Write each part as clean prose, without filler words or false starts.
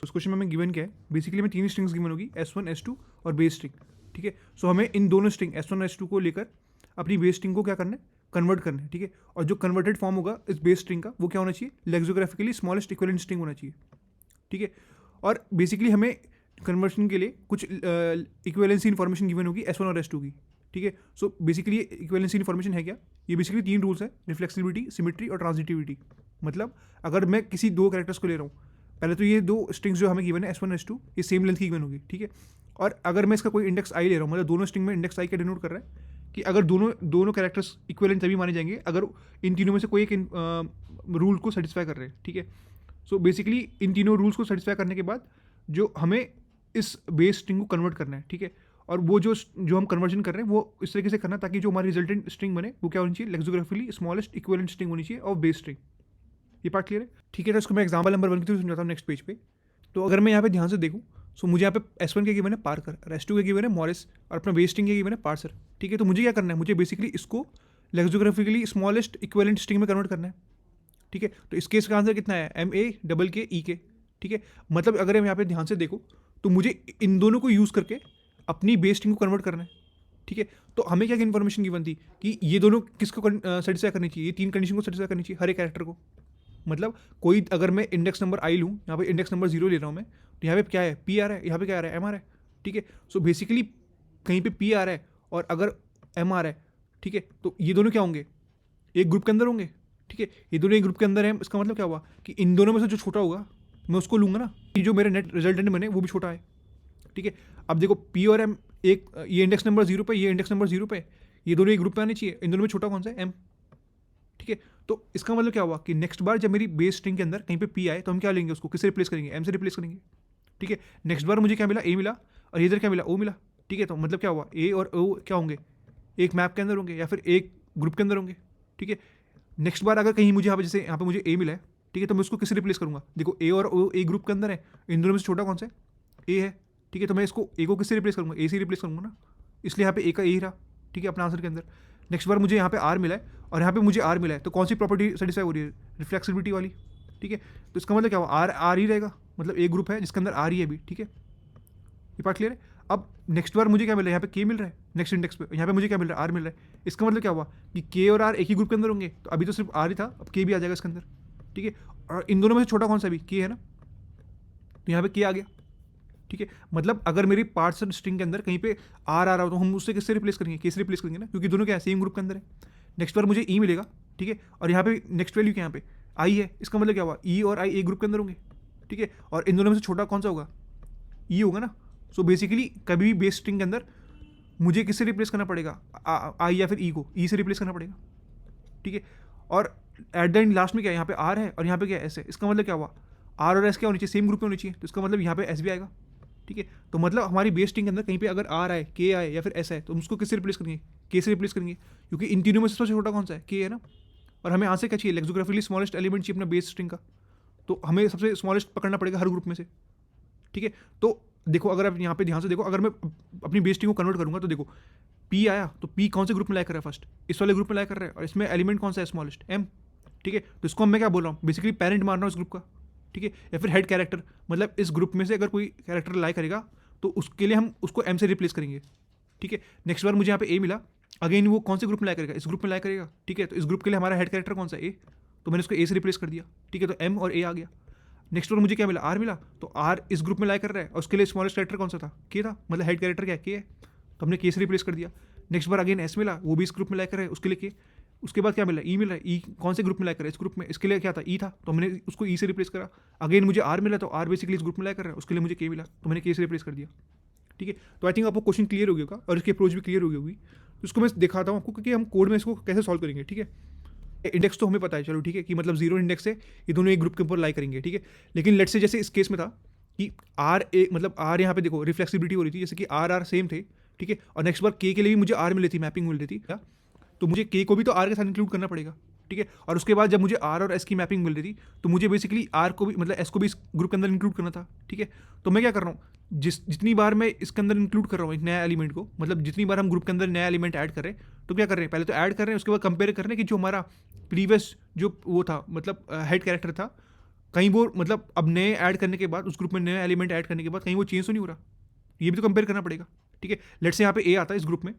उस क्वेश्चन में हमें गिवन क्या है, बेसिकली हमें 3 स्ट्रिंग्स गिवन होगी, S1 S2 और बेस स्ट्रिंग, ठीक है। सो हमें इन दोनों स्ट्रिंग S1 और S2 को लेकर अपनी बेस स्ट्रिंग को क्या करना है, कन्वर्ट करना है, ठीक है। और जो कन्वर्टेड फॉर्म होगा इस बेस स्ट्रिंग का वो क्या होना चाहिए, लेक्सोग्राफिकली स्मॉलेस्ट इक्विवेलेंट स्ट्रिंग होना चाहिए, ठीक है। और बेसिकली हमें कन्वर्शन के लिए कुछ इक्विवेलेंसी इन्फॉर्मेशन गिवन होगी S1 और S2 की, ठीक है। सो बेसिकली इक्विवेलेंसी इन्फॉर्मेशन है क्या, ये बेसिकली 3 रूल्स है, रिफ्लेक्सिबिलिटी, सिमेट्री और ट्रांजिटिविटी। मतलब अगर मैं किसी 2 कैरेक्टर्स को ले रहा हूँ, पहले तो ये 2 स्ट्रिंग्स जो हमें गिवन है S1 S2 ये सेम लेंथ की गिवन होगी, ठीक है। और अगर मैं इसका कोई इंडेक्स आई ले रहा हूँ, मतलब दोनों स्ट्रिंग में इंडेक्स आई क्या डिनोट कर रहा है कि अगर दोनों कैरेक्टर्स इक्विवेलेंट तभी माने जाएंगे अगर इन तीनों में से कोई एक रूल को सेटिस्फाई कर रहे हैं, ठीक है। सो बेसिकली इन तीनों रूल्स को सेटिस्फाई करने के बाद जो हमें इस बेस स्ट्रिंग को कन्वर्ट करना है, ठीक है। और वो जो हम कन्वर्जन कर रहे हैं वो इस तरीके से करना ताकि जो हमारी रिजल्टेंट स्ट्रिंग बने वो क्या होनी चाहिए, लेक्सोग्राफिकली स्मॉलेस्ट इक्विवेलेंट स्ट्रिंग होनी चाहिए ऑफ बेस स्ट्रिंग। ये पार्ट क्लियर है, ठीक है। तो इसको मैं एग्जाम्पल नंबर 1 के थ्रू समझाता हूँ नेक्स्ट पेज पे। तो अगर मैं यहाँ पे ध्यान से देखूँ, सो मुझे यहाँ पे S1 के गिवन है पार्कर और S2 के गिवन है मॉरिस और अपना बेस स्ट्रिंग के गिवन है पार्सर, ठीक है। तो मुझे क्या करना है, मुझे बेसिकली इसको लेक्सोग्राफिकली स्मॉलेस्ट इक्विवेलेंट स्ट्रिंग में कन्वर्ट करना है, ठीक है। तो इस केस का आंसर कितना है, MAKE, ठीक है। मतलब अगर हम यहाँ पे ध्यान से देखो तो मुझे इन दोनों को यूज़ करके अपनी बेस स्ट्रिंग को कन्वर्ट करना है, ठीक है। तो हमें क्या इन्फॉर्मेशन गिवन थी कि ये दोनों किसको सेटिस्फाई करनी चाहिए, ये 3 कंडीशन को सेटिस्फाई करनी चाहिए हर एक कैरेक्टर को। मतलब कोई अगर मैं इंडेक्स नंबर आई लूँ, यहाँ पे इंडेक्स नंबर 0 ले रहा हूँ मैं, तो यहाँ पे क्या है, P आ रहा है, यहाँ पे क्या आ रहा है, M आ रहा है, ठीक है। सो बेसिकली कहीं पे P आ रहा है और अगर M आ रहा है, ठीक है, तो ये दोनों क्या होंगे, एक ग्रुप के अंदर होंगे, ठीक है। ये दोनों एक ग्रुप के अंदर हैं, इसका मतलब क्या हुआ कि इन दोनों में से जो छोटा होगा मैं उसको लूँगा ना, कि जो मेरे नेट रिजल्टेंट बने वो भी छोटा है, ठीक है। अब देखो P और M, एक ये इंडेक्स नंबर 0 पे, ये इंडेक्स नंबर 0 पे, ये दोनों एक ग्रुप में आने चाहिए, इन दोनों में छोटा कौन सा है, M, ठीक है। तो इसका मतलब क्या हुआ कि नेक्स्ट बार जब मेरी बेस स्ट्रिंग के अंदर कहीं पे P आए तो हम क्या लेंगे, उसको किससे रिप्लेस करेंगे, M से रिप्लेस करेंगे, ठीक है। नेक्स्ट बार मुझे क्या मिला, A मिला और इधर क्या मिला, O मिला, ठीक है। तो मतलब क्या हुआ, A और O क्या होंगे, एक मैप के अंदर होंगे या फिर एक ग्रुप के अंदर होंगे, ठीक है। नेक्स्ट बार अगर कहीं मुझे यहाँ पे जैसे यहाँ पे मुझे A मिला है, ठीक है, तो मैं उसको किससे रिप्लेस करूँगा, देखो A और O एक ग्रुप के अंदर है, इन दोनों में से छोटा कौन सा है, A है, ठीक है। तो मैं इसको A को किससे रिप्लेस करूँगा, A से रिप्लेस करूँगा ना, इसलिए यहाँ पे A का A ही रहा, ठीक है, अपना आंसर के अंदर। नेक्स्ट बार मुझे यहाँ पे R मिला है और यहाँ पे मुझे R मिला है, तो कौन सी प्रॉपर्टी सेटिस्फाई हो रही है, रिफ्लेक्सिबिलिटी वाली, ठीक है। तो इसका मतलब क्या हुआ, R ही रहेगा, मतलब एक ग्रुप है जिसके अंदर R ही है भी, ठीक है। ये पार्ट क्लियर है। अब नेक्स्ट बार मुझे क्या मिल रहा है, यहाँ पे K मिल रहा है नेक्स्ट इंडेक्स पे, यहाँ पे मुझे क्या मिल रहा है, R मिल रहा है। इसका मतलब क्या हुआ कि K और R एक ही ग्रुप के अंदर होंगे, तो अभी तो सिर्फ R ही था, अब K भी आ जाएगा इसके अंदर, ठीक है। और इन दोनों में से छोटा कौन सा भी, K है ना, तो यहाँ पे K आ गया, ठीक है। मतलब अगर मेरी पार्ट्स स्ट्रिंग के अंदर कहीं पे R आ रहा हो तो हम उससे किससे रिप्लेस करेंगे, K से रिप्लेस करेंगे ना, क्योंकि दोनों क्या है, सेम ग्रुप के अंदर है। नेक्स्ट बार मुझे E मिलेगा, ठीक है, और यहाँ पे नेक्स्ट वैल्यू क्या यहाँ पे I है, इसका मतलब क्या हुआ, E और I एक ग्रुप के अंदर होंगे, ठीक है। और इन दोनों में से छोटा कौन सा होगा, E होगा ना। सो बेसिकली कभी भी बेस स्ट्रिंग के अंदर मुझे किससे रिप्लेस करना पड़ेगा, I या फिर E को E से रिप्लेस करना पड़ेगा, ठीक है। और एट द एंड लास्ट में क्या है, यहाँ पे R है और यहाँ पे क्या है, S है। इसका मतलब क्या हुआ, R और S क्या होनी चाहिए, सेम ग्रुप में होनी चाहिए, तो इसका मतलब यहाँ पे S भी आएगा, ठीक है। तो मतलब हमारी बेस स्ट्रिंग के अंदर कहीं पे अगर R आए, K आए या फिर S आए तो हम उसको किससे रिप्लेस करेंगे, K से रिप्लेस करेंगे, क्योंकि इन तीनों में से सबसे छोटा कौन सा है, K है ना। और हमें आंसर क्या चाहिए, लेक्सोग्राफिकली स्मॉलेस्ट एलिमेंट चाहिए अपना बेस स्ट्रिंग का, तो हमें सबसे स्मॉलेस्ट पकड़ना पड़ेगा हर ग्रुप में से, ठीक है। तो देखो अगर आप यहाँ पे ध्यान से देखो, अगर मैं अपनी बेस स्ट्रिंग को कन्वर्ट करूँगा तो देखो P आया तो P कौन से ग्रुप में लाइक कर रहा है, फर्स्ट इस वाले ग्रुप में लाइक कर रहा है, और इसमें एलिमेंट कौन सा है, स्मॉलेस्ट M, ठीक है। तो इसको मैं क्या बोल रहा हूँ, बेसिकली पेरेंट मान रहा हूँ इस ग्रुप का, ठीक है, या फिर हेड कैरेक्टर, मतलब इस ग्रुप में से अगर कोई कैरेक्टर लाइक करेगा तो उसके लिए हम उसको M से रिप्लेस करेंगे, ठीक है। नेक्स्ट बार मुझे यहाँ पे A मिला, अगेन वो कौन से ग्रुप में लाइक करेगा, इस ग्रुप में लाइक करेगा, ठीक है। तो इस ग्रुप के लिए हमारा हेड कैरेक्टर कौन सा है, A, तो मैंने उसको A से रिप्लेस कर दिया, ठीक है। तो M और A आ गया। नेक्स्ट बार मुझे क्या मिला, R मिला, तो R इस ग्रुप में लाइक कर रहा है और उसके लिए स्मॉलेस्ट कैरेक्टर कौन सा था, K था, मतलब हेड कैरेक्टर क्या है, K है, तो हमने K से रिप्लेस कर दिया। नेक्स्ट बार अगेन S मिला, वो भी इस ग्रुप में लाइक कर रहा है, उसके लिए K। उसके बाद क्या मिला, E मिला, E कौन से ग्रुप में लाइक कर रहा है, इस ग्रुप में, इसके लिए क्या था, E था, तो हमने उसको E से रिप्लेस करा। अगेन मुझे R मिला, तो R बेसिकली इस ग्रुप में लाइक कर रहा है, उसके लिए मुझे K मिला, तो मैंने K से रिप्लेस कर दिया, ठीक है। तो आई थिंक आपको क्वेश्चन क्लियर हो गया होगा और इसकी अप्रोच भी क्लियर हो गई होगी। तो इसको मैं दिखाता हूँ आपको कि हम कोड में इसको कैसे सॉल्व करेंगे, ठीक है। इंडेक्स तो हमें पता है, चलो ठीक है, कि मतलब 0 इंडेक्स से ये दोनों एक ग्रुप के ऊपर लाई करेंगे, ठीक है। लेकिन लेट्स से जैसे इस केस में था कि R ए मतलब R यहाँ पे देखो रिफ्लेक्सिबिलिटी हो रही थी, जैसे कि R सेम थे, ठीक है। और नेक्स्ट बार K के लिए भी मुझे R मिली थी, मैपिंग मिल रही थी, तो मुझे K को भी तो R के साथ इंक्लूड करना पड़ेगा, ठीक है। और उसके बाद जब मुझे R और S की मैपिंग मिल रही थी तो मुझे बेसिकली R को भी मतलब S को भी इस ग्रुप के अंदर इंक्लूड करना था, ठीक है। तो मैं क्या कर रहा हूँ, जितनी बार मैं इसके अंदर इंक्लूड कर रहा हूँ एक नया एलिमेंट को, मतलब जितनी बार हम ग्रुप के अंदर नया एलिमेंट ऐड कर रहे हैं, तो क्या कर रहे हैं, पहले तो ऐड कर रहे हैं, उसके बाद कंपेयर कर रहे हैं कि जो हमारा प्रीवियस जो वो था मतलब हेड कैरेक्टर था कहीं वो मतलब अब नए ऐड करने के बाद, उस ग्रुप में नए एलिमेंट ऐड करने के बाद कहीं वो चेंज तो नहीं हो रहा, ये भी तो कंपेयर करना पड़ेगा। ठीक है, लेट से यहाँ पे ए आता है इस ग्रुप में,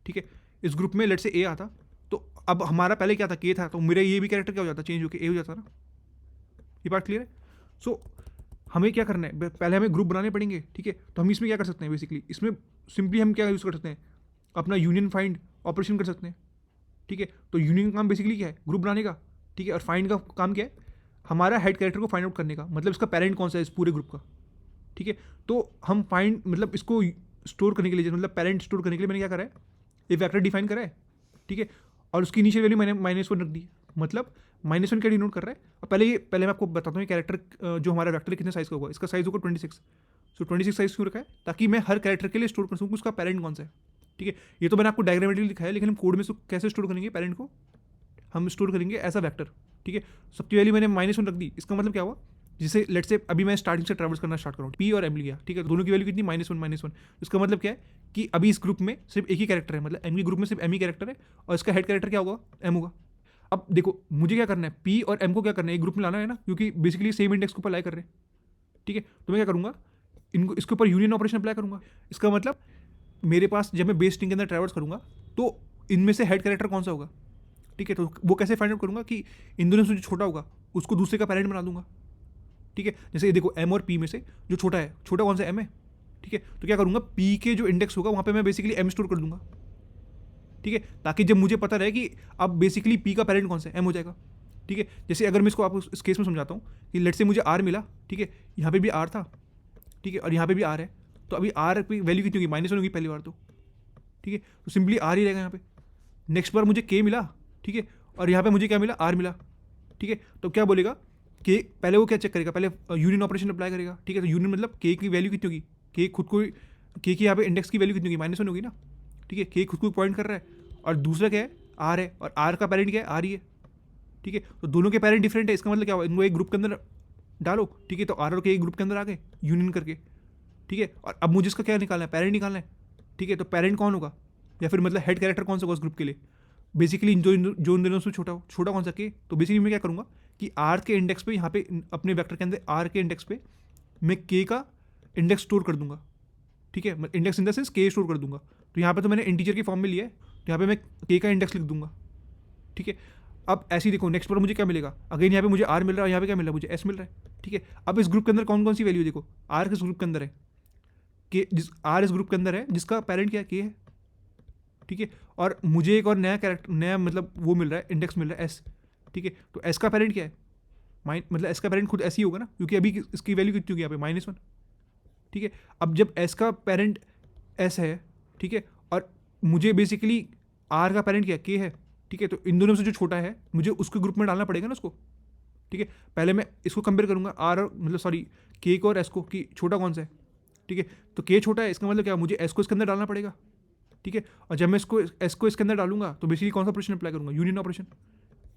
ठीक है, इस ग्रुप में लेट से ए आता, तो अब हमारा पहले क्या था, के था, तो मेरा ये भी कैरेक्टर क्या हो जाता, चेंज होकर ए हो जाता ना। ये बात क्लियर है? सो हमें क्या करना है, पहले हमें ग्रुप बनाने पड़ेंगे। ठीक है, तो हम इसमें क्या कर सकते हैं, बेसिकली इसमें सिंपली हम क्या यूज़ कर सकते हैं, अपना यूनियन फाइंड ऑपरेशन कर सकते हैं। ठीक है, तो यूनियन का काम बेसिकली क्या है, ग्रुप बनाने का। ठीक है, और फाइंड का काम क्या है, हमारा हेड कैरेक्टर को फाइंड आउट करने का, मतलब इसका पेरेंट कौन सा है इस पूरे ग्रुप का। ठीक है, तो हम फाइंड मतलब इसको स्टोर करने के लिए, मतलब पेरेंट स्टोर करने के लिए मैंने क्या करा है, एक वेक्टर डिफाइन करा है। ठीक है, और उसकी इनिशियल वैल्यू मैंने -1 रख दी, मतलब -1 क्या डिनोट कर रहा है। और पहले मैं आपको बताता हूँ कैरेक्टर जो हमारा वेक्टर है कितने साइज का होगा, इसका साइज होगा 26। सो 26 साइज क्यों रखा है, ताकि मैं हर कैरेक्टर के लिए स्टोर कर सकूँ उसका पेरेंट कौन सा है। ठीक है, ये तो मैंने आपको डायग्रामेटिकली दिखाया, लेकिन हम कोड में कैसे स्टोर करेंगे पेरेंट को, हम स्टोर करेंगे एज अ वैक्टर। ठीक है, सबकी वैल्यू मैंने -1 रख दी, इसका मतलब क्या हुआ, जिसे लेट से अभी मैं स्टार्टिंग से ट्रैवल्स करना स्टार्ट करूँ, पी और एम लिया। ठीक है, दोनों की वैल्यू कितनी, -1 इसका मतलब क्या है कि अभी इस ग्रुप में सिर्फ एक ही कैरेक्टर है, मतलब एम के ग्रुप में सिर्फ एम ही कैरेक्टर है, और इसका हेड कैरेक्टर क्या होगा, एम होगा। अब देखो मुझे क्या करना है, पी और एम को क्या करना है, एक ग्रुप में लाना है ना, क्योंकि बेसिकली सेम इंडेक्स के ऊपर अप्लाई कर रहे हैं। ठीक है, तो मैं क्या करूँगा, इनको इसके ऊपर यूनियन ऑपरेशन अप्लाई करूँगा। इसका मतलब मेरे पास जब मैं बेस स्ट्रिंग के अंदर ट्रैवल्स करूँगा, तो इनमें से हेड कैरेक्टर कौन सा होगा। ठीक है, तो वो कैसे फाइंड आउट करूँगा कि इन दोनों से जो छोटा होगा उसको दूसरे का पेरेंट बना दूंगा। ठीक है, जैसे ये देखो एम और पी में से जो छोटा है, छोटा कौन सा, एम है। ठीक है, तो क्या करूँगा, पी के जो इंडेक्स होगा वहाँ पे मैं बेसिकली एम स्टोर कर दूंगा। ठीक है, ताकि जब मुझे पता रहे कि अब बेसिकली पी का पेरेंट कौन सा है, एम हो जाएगा। ठीक है, जैसे अगर मैं इसको आपको इस केस में समझाता हूँ कि लेट से मुझे आर मिला। ठीक है, यहाँ पे भी आर था। ठीक है, और यहाँ पे भी आर है, तो अभी आर की वैल्यू कितनी होगी, -1 होगी पहली बार तो। ठीक है, तो सिंपली आर ही रहेगा यहाँ पे। नेक्स्ट बार मुझे के मिला। ठीक है, और यहाँ पे मुझे क्या मिला, आर मिला। ठीक है, तो क्या बोलेगा के, पहले वो क्या चेक करेगा, पहले यूनियन ऑपरेशन अप्लाई करेगा। ठीक है, तो यूनियन मतलब के की वैल्यू कितनी होगी, के खुद को, के की यहाँ पे इंडेक्स की वैल्यू कितनी होगी, -1 होगी ना। ठीक है, के खुद को पॉइंट कर रहा है, और दूसरा क्या है, आर है, और आर का पेरेंट क्या है, आर ही है। ठीक है, तो दोनों के पेरेंट डिफरेंट है, इसका मतलब क्या हुआ, इनको एक ग्रुप के अंदर डालो। ठीक है, तो आर और के एक ग्रुप के अंदर आ गए यूनियन करके। ठीक है, और अब मुझे इसका क्या निकालना है, पेरेंट निकालना है। ठीक है, तो पेरेंट कौन होगा, या फिर मतलब हेड कैरेक्टर कौन सा होगा उस ग्रुप के लिए, बेसिकली जो इन दोनों से छोटा हो, छोटा कौन सा, के। तो बेसिकली मैं क्या करूँगा कि आर के इंडेक्स पे, यहाँ पे अपने वेक्टर के अंदर आर के इंडेक्स पे मैं के का इंडेक्स स्टोर कर दूंगा। ठीक है, इंडेक्स इन द सेंस के स्टोर कर दूंगा। तो यहाँ पे तो मैंने इंटीजर की फॉर्म में लिया है, तो यहाँ पे मैं के का इंडेक्स लिख दूंगा। ठीक है, अब ऐसे ही देखो नेक्स्ट पर मुझे क्या मिलेगा, अगेन यहाँ पे मुझे आर मिल रहा है, यहाँ पे क्या मिल रहा है, मुझे एस मिल रहा है। ठीक है, अब इस ग्रुप के अंदर कौन कौन सी वैल्यू देखो, आर किस ग्रुप के अंदर है, के, जिस आर इस ग्रुप के अंदर है जिसका पेरेंट क्या है, के है। ठीक है, और मुझे एक और नया कैरेक्टर, नया मतलब वो मिल रहा है, इंडेक्स मिल रहा है, एस। ठीक है, तो एस का पेरेंट क्या है, मतलब एस का पेरेंट खुद ऐसे ही होगा ना, क्योंकि अभी इसकी वैल्यू कितनी होगी यहाँ पे, -1। ठीक है, अब जब एस का पेरेंट एस है, ठीक है, और मुझे बेसिकली आर का पेरेंट क्या, के है। ठीक है, तो इन दोनों से जो छोटा है मुझे उसके ग्रुप में डालना पड़ेगा ना उसको। ठीक है, पहले मैं इसको कंपेयर करूँगा आर और मतलब सॉरी के को और एस को, कि छोटा कौन सा है। ठीक है, तो के छोटा है, इसका मतलब क्या, मुझे एस को इसके अंदर डालना पड़ेगा। ठीक है, और जब मैं इसको एस को इसके अंदर डालूंगा तो बेसिकली कौन सा ऑपरेशन अप्लाई करूँगा, यूनियन ऑपरेशन।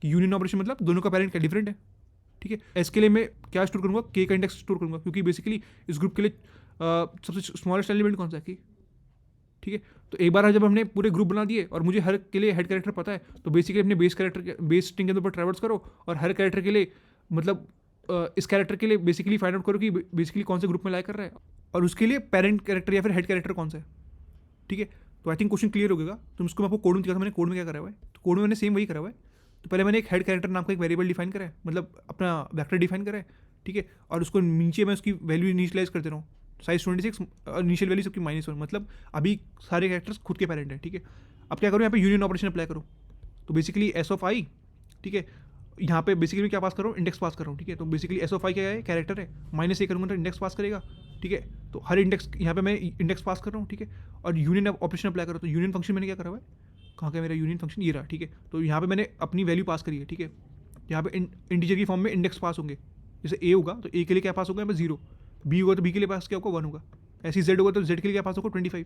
कि यूनियन ऑपरेशन मतलब दोनों का पेरेंट क्या डिफरेंट है। ठीक है, एस के लिए मैं क्या स्टोर करूँगा, के का इंडेक्स स्टोर करूँगा, क्योंकि बेसिकली इस ग्रुप के लिए सबसे स्मॉलेस्ट एलिमेंट कौन सा है, के। ठीक है, तो एक बार जब हमने पूरे ग्रुप बना दिए और मुझे हर के लिए हेड कैरेक्टर पता है, तो बेसिकली अपने बेस स्ट्रिंग के ऊपर ट्रैवर्स करो, और हर कैरेक्टर के लिए मतलब इस कैरेक्टर के लिए बेसिकली फाइंड आउट करो कि बेसिकली कौन से ग्रुप में लाइक कर रहा है, और उसके लिए पेरेंट कैरेक्टर या फिर हेड कैरेक्टर कौन सा है। ठीक है, तो आई थिंक क्वेश्चन क्लियर हो गया। तो उसको मैं आपको कोड में दिखा था, मैंने कोड में क्या करा हुआ है, तो कोड में मैंने सेम वही करा हुआ है। तो पहले मैंने एक हेड कैरेक्टर नाम का एक वेरिएबल डिफाइन करा है, मतलब अपना वेक्टर डिफाइन करा है। ठीक है, और उसको नीचे मैं उसकी वैल्यू इनिशियलाइज कर दे रहा हूँ, साइज 26 और इनिशियल वैल्यू सबकी -1, मतलब अभी सारे कैरेक्टर्स खुद के पेरेंट है। ठीक है, अब क्या करूँ, यहाँ पे यूनियन ऑपरेशन अप्लाई करो, तो बेसिकली एस ऑफ आई। ठीक है, यहाँ पे बेसिकली क्या पास कर रहा हूँ, इंडेक्स पास कर रहा हूँ। ठीक है, तो बेसिकली एस ऑफ आई क्या है, कैरेक्टर है, -a करूँगा तो इंडेक्स पास करेगा। ठीक है, तो हर इंडेक्स यहाँ पे मैं इंडेक्स पास कर रहा हूँ। ठीक है, और यूनियन ऑपरेशन अप्लाई करो, तो यूनियन फंक्शन मैंने क्या करा हुआ है, कहाँ का मेरा यूनियन फंक्शन, ये रहा। ठीक है, तो यहाँ पे मैंने अपनी वैल्यू पास करी है। ठीक है, यहाँ पे इंटीजर की फॉर्म में इंडेक्स पास होंगे, जैसे ए होगा तो ए के लिए क्या पास होगा, यहाँ पे 0, बी होगा तो बी के लिए पास क्या होगा, 1 होगा, ऐसे जेड होगा तो जेड के लिए क्या पास होगा, 25।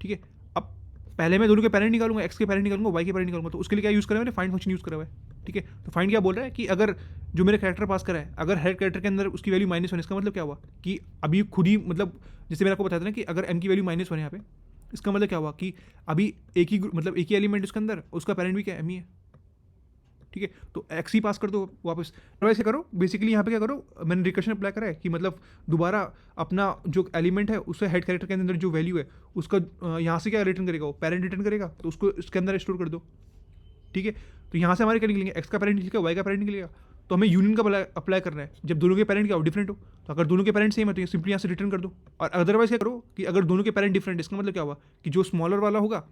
ठीक है, अब पहले मैं दोनों के पेरेंट निकालूंगा, एक्स के पेरेंट निकालूंगा, वाई के पेरेंट निकालूंगा, तो उसके लिए क्या यूज़ करा है मैंने, फाइंड फंक्शन यूज़ करा हुआ है। ठीक है, तो फाइंड क्या बोल रहा है कि अगर जो मेरे कैरेक्टर पास करा है, अगर हर कैरेक्टर के अंदर उसकी वैल्यू -1, इसका मतलब क्या हुआ कि अभी खुद ही मतलब जैसे मैंने आपको बताया था ना कि अगर एम की वैल्यू -1 है यहाँ पे, इसका मतलब क्या हुआ कि अभी एक ही मतलब एक ही एलिमेंट उसके अंदर, उसका पेरेंट भी क्या एम ही है। ठीक है, तो एक्स ही पास कर दो वापस। वैसे करो बेसिकली, यहाँ पे क्या करो, मैंने रिकर्शन अप्लाई करा है कि मतलब दोबारा अपना जो एलिमेंट है उससे हेड कैरेक्टर के अंदर जो वैल्यू है उसका यहाँ से क्या रिटर्न करेगा, वो पेरेंट रिटर्न करेगा, तो उसको इसके अंदर स्टोर कर दो। ठीक है, तो यहाँ से हमारे क्या निकलेंगे, एक्स का पेरेंट निकलेगा, वाई का पेरेंट निकलेगा। तो हमें यूनियन का अप्लाई करना है जब दोनों के पेरेंट क्या हो, डिफरेंट हो। तो अगर दोनों के पेरेंट सेम है तो ये सिंपली यहाँ से रिटर्न कर दो। और अदरवाइज क्या करो कि अगर दोनों के पेरेंट डिफरेंट, इसका मतलब क्या हुआ कि जो स्मॉलर वाला होगा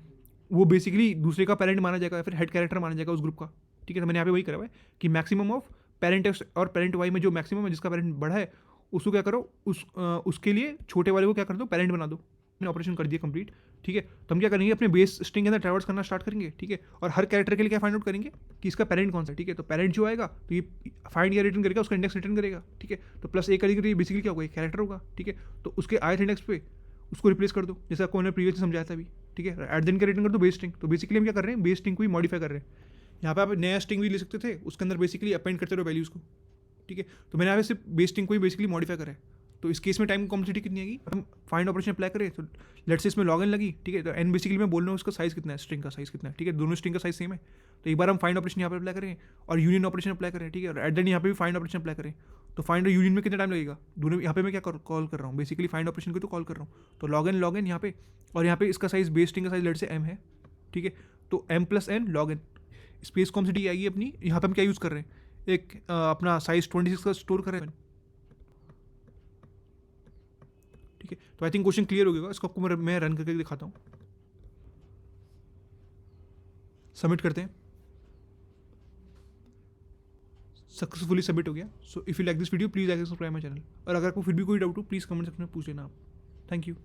वो बेसिकली दूसरे का पेरेंट माना जाएगा या फिर हेड कैरेक्टर माना जाएगा उस ग्रुप का। ठीक है, तो मैंने यहाँ पे वही करा हुआ है कि मैक्सिमम ऑफ पेरेंट एक्स और पेरेंट वाई में जो मैक्सिमम है जिसका पेरेंट बड़ा है उसको क्या करो, उसके लिए छोटे वाले को क्या कर दो, पेरेंट बना दो। मैंने ऑपरेशन कर दिया कंप्लीट। ठीक है, तो हम क्या करेंगे, अपने बेस स्ट्रिंग के अंदर ट्रैवर्स करना स्टार्ट करेंगे। ठीक है, और हर कैरेक्टर के लिए क्या फाइंड आउट करेंगे कि इसका पेरेंट कौन सा है। ठीक है, तो पेरेंट जो आएगा तो ये फाइंड या रिटर्न करेगा, उसका इंडेक्स रिटर्न करेगा। ठीक है, तो प्लस ए करेंगे तो ये बेसिकली क्या होगा, कैरेक्टर होगा। ठीक है, तो उसके आयथ इंडेक्स पे उसको रिप्लेस कर दो, जैसे आपको मैंने प्रीवियसली समझाया था अभी। ठीक है, एट देन का रिटर्न कर दो बेस स्ट्रिंग। तो बेसिकली हम क्या कर रहे हैं, बेस स्ट्रिंग को ही मॉडिफाई कर रहे हैं। यहाँ पे आप नया स्ट्रिंग भी ले सकते थे, उसके अंदर बेसिकली अपेंड करते रहो वैल्यूज़ को। ठीक है, तो मैंने यहाँ पे सिर्फ बेस स्ट्रिंग को ही बेसिकली मॉडिफाई करा है। तो इस केस में टाइम कॉम्प्लेक्सिटी कितनी आएगी, हम फाइंड ऑपरेशन अप्लाई करें तो लेट्स से इसमें लॉग इन लगी। ठीक है, तो एन बेसिकली मैं बोल रहा हूँ उसका साइज कितना है, स्ट्रिंग का साइज कितना है। ठीक है, दोनों स्ट्रिंग का साइज सेम है। तो एक बार हम फाइंड ऑपरेशन यहाँ पर अप्लाई करें और यूनियन ऑपरेशन अप्लाई करें। ठीक है, और एट देन यहाँ पे भी फाइंड ऑपरेशन अप्लाई करें। तो फाइंड और यूनियन में कितना टाइम लगेगा, दोनों यहाँ पे मैं क्या कॉल कर रहा हूँ, बेसिकली फाइंड ऑपरेशन को तो कॉल कर रहा हूँ। तो लॉग इन यहाँ पे, और यहाँ पे इसका साइज बेस स्ट्रिंग का साइज लेट से एम है। ठीक है, तो M plus N log N space complexity आएगी अपनी। यहाँ पे हम क्या यूज़ कर रहे हैं, एक अपना साइज 26 का स्टोर कर रहे हैं। ठीक है, तो आई थिंक क्वेश्चन क्लियर हो गया। इसको आपको मैं रन करके दिखाता हूँ। सबमिट करते हैं, सक्सेसफुली सबमिट हो गया। So if you like this video please like subscribe my channel. और अगर आपको फिर भी कोई डाउट हो प्लीज़ कमेंट सेक्शन में पूछ लेना आप। Thank you.